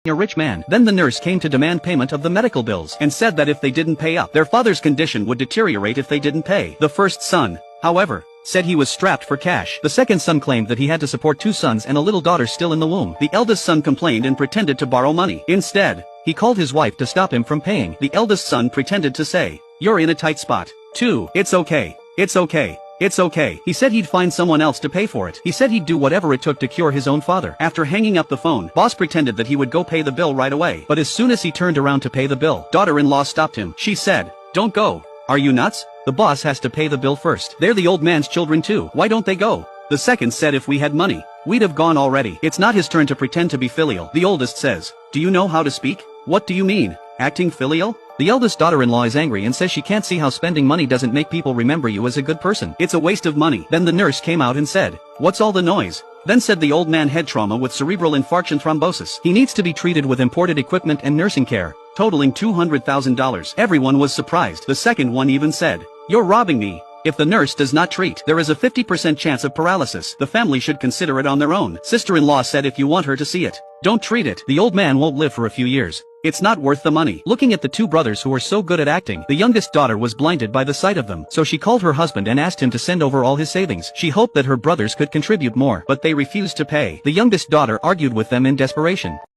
a rich man. Then the nurse came to demand payment of the medical bills and said that if they didn't pay up, their father's condition would deteriorate if they didn't pay. The first son, however, said he was strapped for cash. The second son claimed that he had to support 2 sons and a little daughter still in the womb. The eldest son complained and pretended to borrow money. Instead, he called his wife to stop him from paying. The eldest son pretended to say, "You're in a tight spot. 2. It's okay. It's okay. It's okay." He said he'd find someone else to pay for it. He said he'd do whatever it took to cure his own father. After hanging up the phone, boss pretended that he would go pay the bill right away. But as soon as he turned around to pay the bill, daughter-in-law stopped him. She said, "Don't go. Are you nuts? The boss has to pay the bill first. They're the old man's children too. Why don't they go?" The second said if we had money, we'd have gone already. It's not his turn to pretend to be filial. The oldest says, "Do you know how to speak? What do you mean? Acting filial?" The eldest daughter-in-law is angry and says she can't see how spending money doesn't make people remember you as a good person. It's a waste of money. Then the nurse came out and said, "What's all the noise?" Then said the old man had trauma with cerebral infarction thrombosis. He needs to be treated with imported equipment and nursing care, totaling $200,000. Everyone was surprised. The second one even said, "You're robbing me. If the nurse does not treat, there is a 50% chance of paralysis. The family should consider it on their own." Sister-in-law said if you want her to see it, don't treat it. The old man won't live for a few years. It's not worth the money. Looking at the 2 brothers who were so good at acting, the youngest daughter was blinded by the sight of them. So she called her husband and asked him to send over all his savings. She hoped that her brothers could contribute more, but they refused to pay. The youngest daughter argued with them in desperation.